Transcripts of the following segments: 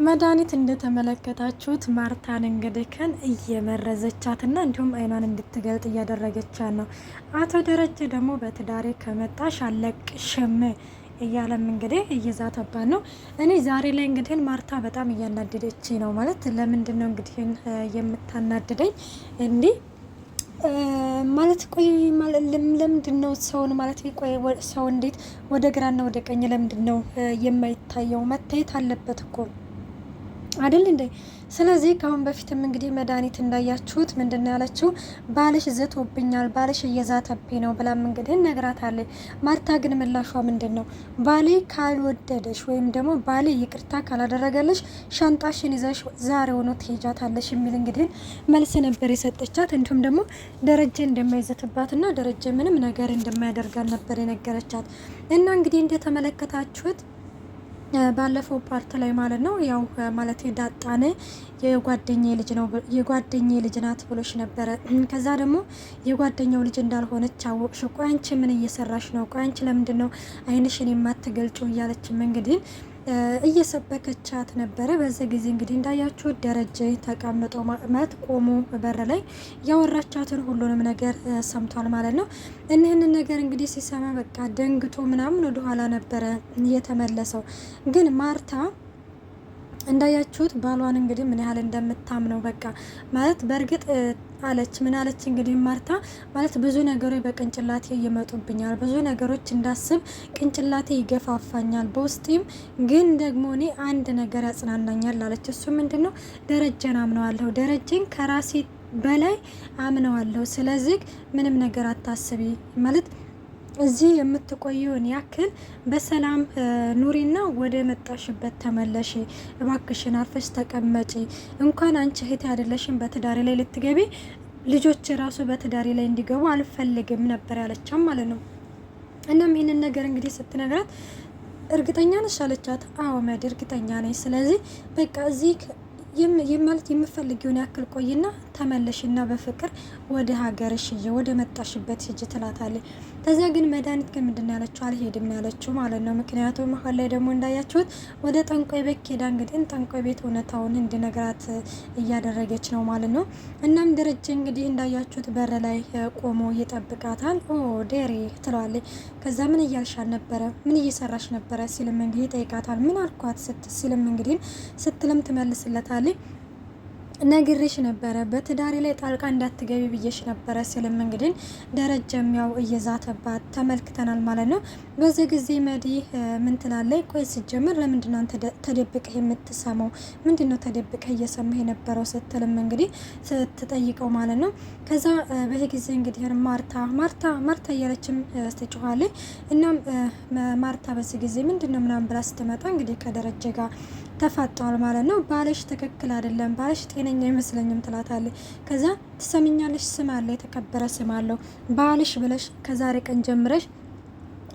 መድኃኒት እንደተመለከታችሁት ማርታን እንግዲህ ከን እየመረዘቻትና እንዲሁም አይኗን እንድትገልጥ እያደረገቻት ነው። አቶ ደረጀ ደግሞ በትዳሬ ከመጣሽ አለቅሽም እያለም እንግዲህ እየዛተባት ነው። እኔ ዛሬ ላይ እንግዲህ ማርታ በጣም እያናደደች ነው። ማለት ለምንድን ነው እንግዲህ የምታናድደኝ እንዲህ ማለት ቆይ ለምንድን ነው ሰውን ማለት ቆይ ሰው እንዴት ወደ ግራና ወደ ቀኝ ለምንድን ነው የማይታየው? መታየት አለበት እኮ አይደል እንዴ? ስለዚህ ካሁን በፊትም እንግዲህ መድኃኒት እንዳያችሁት ምንድነው ያለችው? ባልሽ ዘቶብኛል፣ ባልሽ እየዛተብኝ ነው ብላም እንግዲህ ነግራታለች። ማርታ ግን ምላሿ ምንድን ነው? ባሌ ካልወደደሽ ወይም ደግሞ ባሌ ይቅርታ ካላደረገልሽ ሻንጣሽን ይዘሽ ዛሬውኑ ትሄጃታለሽ የሚል እንግዲህ መልስ ነበር የሰጠቻት። እንዲሁም ደግሞ ደረጀ እንደማይዘትባትና ደረጀ ምንም ነገር እንደማያደርጋት ነበር የነገረቻት። እና እንግዲህ እንደተመለከታችሁት ባለፈው ፓርት ላይ ማለት ነው ያው ማለት ዳጣነ የጓደኛዬ ልጅ ነው የጓደኛዬ ልጅ ናት ብሎሽ ነበረ። ከዛ ደግሞ የጓደኛው ልጅ እንዳልሆነች አወቅሽ። ቆይ አንቺ ምን እየሰራሽ ነው? ቆይ አንቺ ለምንድን ነው አይንሽን የማትገልጪው? እያለችም እንግዲህ እየሰበከቻት ነበረ። በዚህ ጊዜ እንግዲህ እንዳያችሁ ደረጀ ተቀምጦ ማለት ቆሞ በር ላይ ያወራቻትን ሁሉንም ነገር ሰምቷል ማለት ነው። እኒህንን ነገር እንግዲህ ሲሰማ በቃ ደንግቶ ምናምን ወደኋላ ነበረ የተመለሰው። ግን ማርታ እንዳያችሁት ባሏን እንግዲህ ምን ያህል እንደምታምነው በቃ ማለት በእርግጥ አለች። ምን አለች እንግዲህ ማርታ ማለት ብዙ ነገሮች በቅንጭላቴ ይመጡብኛል፣ ብዙ ነገሮች እንዳስብ ቅንጭላቴ ይገፋፋኛል፣ በውስጤም ግን ደግሞ እኔ አንድ ነገር ያጽናናኛል አለች። እሱ ምንድን ነው? ደረጀን አምነዋለሁ፣ ደረጀን ከራሴ በላይ አምነዋለሁ። ስለዚህ ምንም ነገር አታስቢ ማለት እዚህ የምትቆየውን ያክል በሰላም ኑሪና ወደ መጣሽበት ተመለሽ። እባክሽን አርፈሽ ተቀመጪ። እንኳን አንቺ እህቴ አይደለሽም በትዳሬ ላይ ልትገቢ ልጆች ራሱ በትዳሬ ላይ እንዲገቡ አልፈልግም ነበር ያለቻም ማለት ነው። እናም ይህንን ነገር እንግዲህ ስትነግራት እርግጠኛ ነሽ አለቻት። አዎ መድ እርግጠኛ ነኝ። ስለዚህ በቃ እዚህ ማለት የምፈልጊውን ያክል ቆይና ተመለሽና በፍቅር ወደ ሀገርሽ ወደ መጣሽበት ሂጂ ትላታለች። ከዛ ግን መድኃኒት ግን ምንድን ያለችው? አልሄድም ያለችው ማለት ነው። ምክንያቱም መሀል ላይ ደግሞ እንዳያችሁት ወደ ጠንቋይ ቤት ሄዳ እንግዲህ ጠንቋይ ቤት እውነታውን እንዲነግራት እያደረገች ነው ማለት ነው። እናም ደረጀ እንግዲህ እንዳያችሁት በር ላይ ቆሞ ይጠብቃታል። ኦ ዴሬ ትለዋለች። ከዛ ምን እያልሻል ነበረ? ምን እየሰራሽ ነበረ? ሲልም እንግዲህ ይጠይቃታል። ምን አልኳት ሲልም እንግዲህ ስትልም ትመልስለታለች። ነግሬሽ ነበረ በትዳሬ ላይ ጣልቃ እንዳትገቢ ብዬሽ ነበረ ሲልም እንግዲህ ደረጀም ያው እየዛተባት ተመልክተናል ማለት ነው። በዚህ ጊዜ መዲ ምን ትላለች? ቆይ ሲጀምር ለምንድነው አንተ ተደብቀህ የምትሰማው? ምንድነው ተደብቀህ እየሰማህ የነበረው? ስትልም እንግዲህ ስትጠይቀው ማለት ነው። ከዛ በዚህ ጊዜ እንግዲህ ማርታ እያለችም ስትጮኻለች። እናም ማርታ በዚህ ጊዜ ምንድነው ምናምን ብላ ስትመጣ እንግዲህ ከደረጀ ጋር ተፋጠዋል ማለት ነው። ባልሽ ትክክል አይደለም፣ ባልሽ ጤነኛ አይመስለኝም ትላታለች። ከዛ ትሰሚኛለሽ፣ ስም አለ፣ የተከበረ ስም አለው ባልሽ ብለሽ ከዛሬ ቀን ጀምረሽ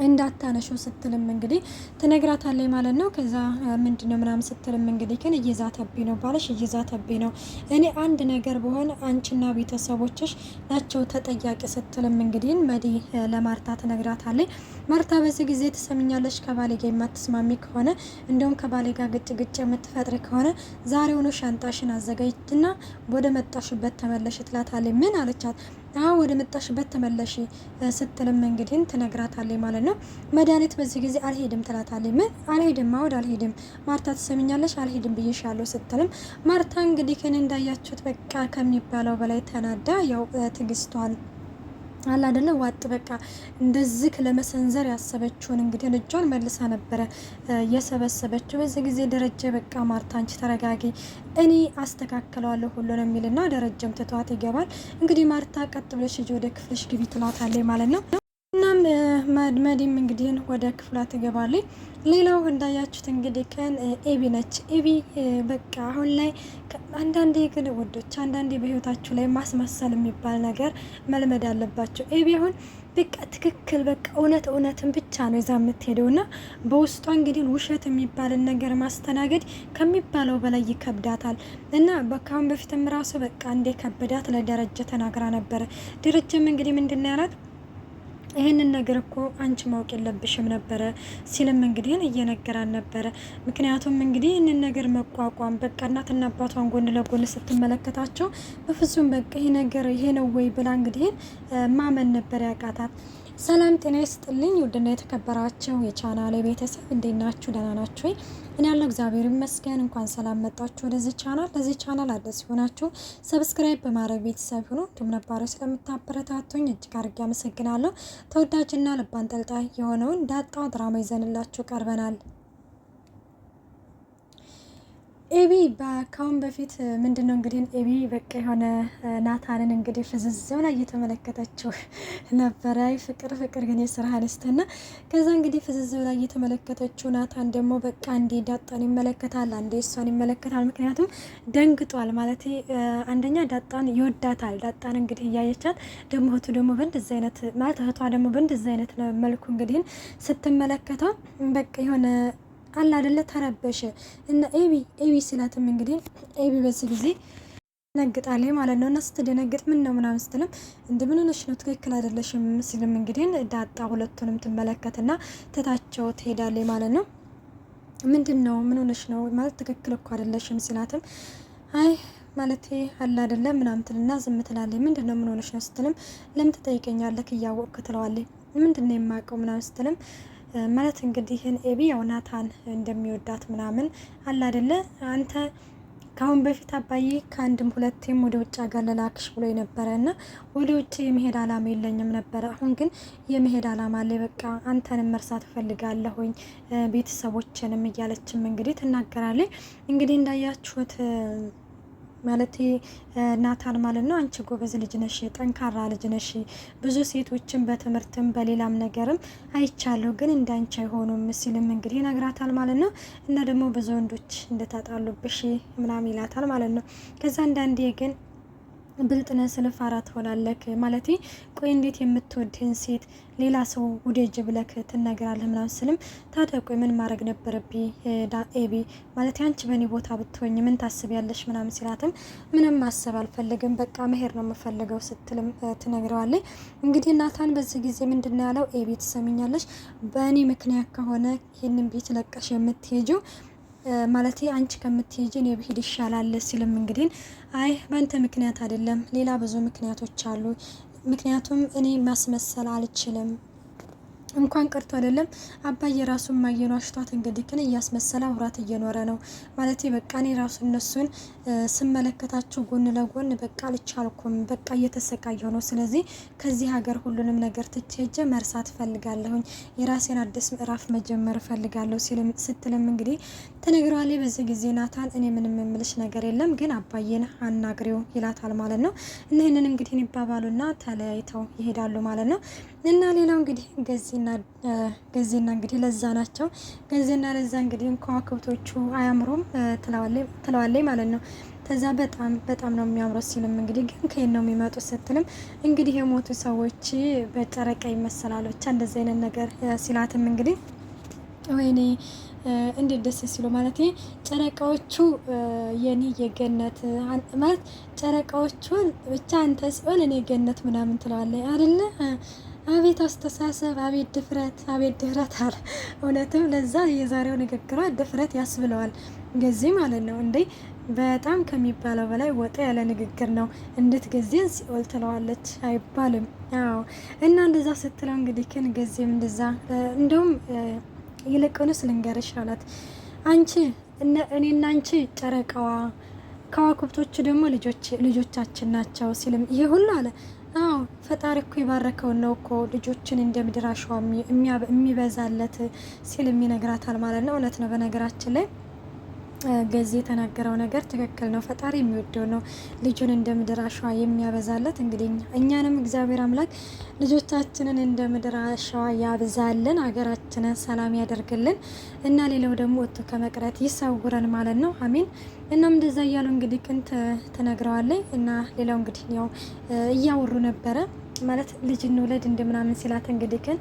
እንዳታነሽው ስትልም እንግዲህ ትነግራታለች ማለት ነው። ከዛ ምንድነው ምናምን ስትልም እንግዲህ ግን እየዛተብኝ ነው ባልሽ እየዛተብኝ ነው፣ እኔ አንድ ነገር በሆነ አንቺና ቤተሰቦችሽ ናቸው ተጠያቂ ስትልም እንግዲህ መዲ ለማርታ ትነግራታለች። ማርታ በዚህ ጊዜ ትሰሚኛለሽ፣ ከባሌ ጋር የማትስማሚ ከሆነ እንዲሁም ከባሌ ጋር ግጭ የምትፈጥሪ ከሆነ ዛሬውኑ ሻንጣሽን አዘጋጅና ወደ መጣሽበት ተመለሽ ትላታለች። ምን አለቻት? አሁን ወደ መጣሽበት ተመለሽ ስትልም እንግዲህ ትነግራታለች ማለት ነው። መድኃኒት በዚህ ጊዜ አልሄድም ትላታለች። ምን አልሄድም? አውድ አልሄድም ማርታ ትሰሚኛለሽ፣ አልሄድም ብዬሻለሁ ስትልም ማርታ እንግዲህ ከን እንዳያችሁት በቃ ከሚባለው በላይ ተናዳ ያው ትግስቷን አላ አይደለ ዋጥ በቃ እንደዚህ ለመሰንዘር ያሰበችውን እንግዲህ እጇን መልሳ ነበረ የሰበሰበችው። በዚህ ጊዜ ደረጀ በቃ ማርታ አንቺ ተረጋጊ፣ እኔ አስተካክለዋለሁ ሁሉንም የሚልና ደረጀም ትቷት ይገባል። እንግዲህ ማርታ ቀጥ ብለሽ ወደ ክፍልሽ ግቢ ትላታለች ማለት ነው። እናም መዲም እንግዲህ ወደ ክፍሏ ትገባለች። ሌላው እንዳያችሁት እንግዲህ ከን ኤቢ ነች። ኤቢ በቃ አሁን ላይ አንዳንዴ ግን ወዶች አንዳንዴ በህይወታችሁ ላይ ማስመሰል የሚባል ነገር መልመድ አለባቸው። ኤቢ አሁን በቃ ትክክል በቃ እውነትን ብቻ ነው ይዛ የምትሄደው እና በውስጧ እንግዲህ ውሸት የሚባልን ነገር ማስተናገድ ከሚባለው በላይ ይከብዳታል። እና በካሁን በፊትም ራሱ በቃ እንደ ከበዳት ለደረጀ ተናግራ ነበረ። ደረጀም እንግዲህ ምንድን ነው ያላት? ይህንን ነገር እኮ አንቺ ማወቅ የለብሽም ነበረ ሲልም እንግዲህ እየነገራን ነበረ። ምክንያቱም እንግዲህ ይህንን ነገር መቋቋም በቃ እናትና አባቷን ጎን ለጎን ስትመለከታቸው በፍጹም በቃ ይሄ ነገር ይሄ ነው ወይ ብላ እንግዲህ ማመን ነበር ያቃታት። ሰላም ጤና ይስጥልኝ ውድና የተከበራችሁ የቻናሌ ቤተሰብ እንዴት ናችሁ? ደህና ናችሁ ወይ? እኔ ያለው እግዚአብሔር ይመስገን። እንኳን ሰላም መጣችሁ ወደዚህ ቻናል። ለዚህ ቻናል አዲስ ሲሆናችሁ ሰብስክራይብ በማድረግ ቤተሰብ ሁኑ። እንዲሁም ነባሮች ስለምታበረታቱኝ እጅግ አድርጌ አመሰግናለሁ። ተወዳጅና ልብ አንጠልጣይ የሆነውን ዳጣ ድራማ ይዘንላችሁ ቀርበናል። ኤቢ ከአሁን በፊት ምንድን ነው እንግዲህ ኤቢ በቃ የሆነ ናታንን እንግዲህ ፍዝዝ ብላ እየተመለከተችው ነበረ። ፍቅር ፍቅር ግን የስራ አነስተና ከዛ እንግዲህ ፍዝዝ ብላ እየተመለከተችው ናታን ደግሞ በቃ አንዴ ዳጣን ይመለከታል፣ አንዴ እሷን ይመለከታል። ምክንያቱም ደንግጧል ማለት አንደኛ ዳጣን ይወዳታል። ዳጣን እንግዲህ እያየቻት ደግሞ እህቱ ደግሞ በእንደዚህ አይነት ማለት እህቷ ደግሞ በእንደዚህ አይነት መልኩ እንግዲህ ስትመለከተው በቃ የሆነ አላ አይደለ ተረበሸ እና ኤቢ ስላትም እንግዲህ ኤቢ በዚህ ጊዜ ደነግጣለች ማለት ነው። እና ስትደነግጥ ምን ነው ምናምን ስትልም እንደ ምን ሆነሽ ነው ትክክል አይደለሽም ሲልም እንግዲህ ዳጣ ሁለቱንም ትመለከትና ትታቸው ትሄዳለች ማለት ነው። ምንድን ነው ምን ሆነሽ ነው ማለት ትክክል እኮ አይደለሽም ሲላትም አይ ማለት አላ አይደለ ምናምን ትልና ዝም ትላለች። ምንድን ነው ምን ሆነሽ ነው ስትልም ለምን ትጠይቀኛለህ እያወቅክ ትለዋለች። ምንድን ነው የማውቀው ምናምን ስትልም ማለት እንግዲህ ኤቢ ያው ናታን እንደሚወዳት ምናምን አለ አይደለ አንተ ካሁን በፊት አባዬ ከአንድም ሁለቴም ወደ ውጭ ሀገር ልላክሽ ብሎ የነበረ እና ወደ ውጭ የመሄድ አላማ የለኝም ነበረ። አሁን ግን የመሄድ አላማ አለ። በቃ አንተንም መርሳት እፈልጋለሁኝ ቤተሰቦችንም እያለችም እንግዲህ ትናገራለች። እንግዲህ እንዳያችሁት ማለት ናታን ማለት ነው አንቺ ጎበዝ ልጅ ነሽ፣ ጠንካራ ልጅ ነሽ፣ ብዙ ሴቶችን በትምህርትም በሌላም ነገርም አይቻለሁ፣ ግን እንዳንቺ አይሆኑም ሲልም እንግዲህ ይነግራታል ማለት ነው። እና ደግሞ ብዙ ወንዶች እንደታጣሉብሽ ምናምን ይላታል ማለት ነው። ከዛ አንዳንዴ ግን ብልጥነ ስልፋራ ትሆናለክ ማለት ቆይ እንዴት የምትወድህን ሴት ሌላ ሰው ውደጅ ብለክ ትነግራለህ ምናምን ስልም ታዲያ ቆይ ምን ማድረግ ነበረብኝ ኤቢ ማለት አንቺ በእኔ ቦታ ብትሆኝ ምን ታስቢያለሽ ምናምን ሲላትም ምንም ማሰብ አልፈልግም በቃ መሄድ ነው የምፈልገው ስትልም ትነግረዋለች። እንግዲህ ናታን በዚህ ጊዜ ምንድነው ያለው ኤቢ ትሰሚኛለሽ በእኔ ምክንያት ከሆነ ይህንን ቤት ለቀሽ የምትሄጂው ማለት አንቺ ከምትሄጂ እኔ ብሄድ ይሻላል ሲልም እንግዲህ አይ በአንተ ምክንያት አይደለም ሌላ ብዙ ምክንያቶች አሉ። ምክንያቱም እኔ ማስመሰል አልችልም እንኳን ቀርቶ አይደለም አባዬ ራሱን ማየኑ አሽቷት እንግዲህ ግን እያስመሰለ አብራት እየኖረ ነው ማለት በቃ እኔ ራሱ እነሱን ስመለከታቸው ጎን ለጎን በቃ አልቻልኩም በቃ እየተሰቃየሁ ነው። ስለዚህ ከዚህ ሀገር ሁሉንም ነገር ትቼ መርሳት ፈልጋለሁኝ የራሴን አዲስ ምዕራፍ መጀመር ፈልጋለሁ ስትልም እንግዲህ ተነግሯል። በዚህ ጊዜ ናታን እኔ ምንም የምልሽ ነገር የለም ግን አባዬን አናግሬው ይላታል ማለት ነው። እነዚህንን እንግዲህ ይባባሉና ተለያይተው ይሄዳሉ ማለት ነው። እና ሌላው እንግዲህ ገዜና እንግዲህ ለዛ ናቸው። ገዜና ለዛ እንግዲህ ከዋክብቶቹ አያምሩም ትለዋለች ማለት ነው። ከዛ በጣም ነው የሚያምረው ሲልም እንግዲህ ግን ከየት ነው የሚመጡት ስትልም እንግዲህ የሞቱ ሰዎች በጨረቃ ይመሰላሉ ብቻ እንደዚህ አይነት ነገር ሲላትም እንግዲህ ወይኔ እንዴት ደስ ሲሉ ማለት ጨረቃዎቹ የኔ የገነት ማለት ጨረቃዎቹን ብቻ አንተ ሲሆን እኔ ገነት ምናምን ትለዋለች አይደለ? አቤት አስተሳሰብ፣ አቤት ድፍረት አለ። እውነትም ለዛ የዛሬው ንግግሯ ድፍረት ያስብለዋል ገዚህ ማለት ነው። እንዴ በጣም ከሚባለው በላይ ወጣ ያለ ንግግር ነው። እንድትገዜን ሲኦል ትለዋለች አይባልም? አዎ። እና እንደዛ ስትለው እንግዲህ ግን ገዜም እንደዛ እንደውም ይልቁንስ ልንገርሽ አላት አንቺ እኔና አንቺ ጨረቃዋ ከዋክብቶቹ ደግሞ ልጆቻችን ናቸው ሲልም ይሄ ሁሉ አለ። አዎ ፈጣሪ እኮ የባረከውን ነው እኮ ልጆችን እንደ ምድር አሸዋ የሚበዛለት ሲልም ይነግራታል ማለት ነው። እውነት ነው። በነገራችን ላይ ገዜ የተናገረው ነገር ትክክል ነው። ፈጣሪ የሚወደው ነው ልጁን እንደ ምድር አሸዋ የሚያበዛለት። እንግዲህ እኛንም እግዚአብሔር አምላክ ልጆቻችንን እንደ ምድር አሸዋ ያብዛልን፣ ሀገራችንን ሰላም ያደርግልን እና ሌላው ደግሞ ወጥቶ ከመቅረት ይሰውረን ማለት ነው። አሚን። እናም እንደዛ እያሉ እንግዲህ ግን ተነግረዋለኝ እና ሌላው እንግዲህ ያው እያወሩ ነበረ ማለት ልጅ እንውለድ እንደምናምን ሲላት እንግዲህ ግን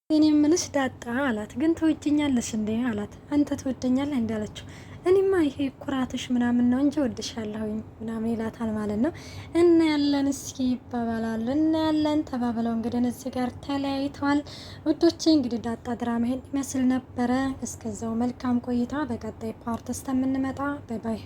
እኔ ትንሽ ዳጣ አላት። ግን ትወጅኛለሽ እንዴ አላት። አንተ ትወደኛለህ እንዴ አለችው። እኔማ ይሄ ኩራትሽ ምናምን ነው እንጂ ወድሻለሁኝ ምናምን ይላታል ማለት ነው። እናያለን እስኪ ይባባላሉ። እናያለን ተባብለው እንግዲህ እዚህ ጋር ተለያይተዋል። ውዶቼ እንግዲህ ዳጣ ድራማ ይሄን ይመስል ነበረ። እስከዛው መልካም ቆይታ። በቀጣይ ፓርት እስከምንመጣ ባይ ባይ።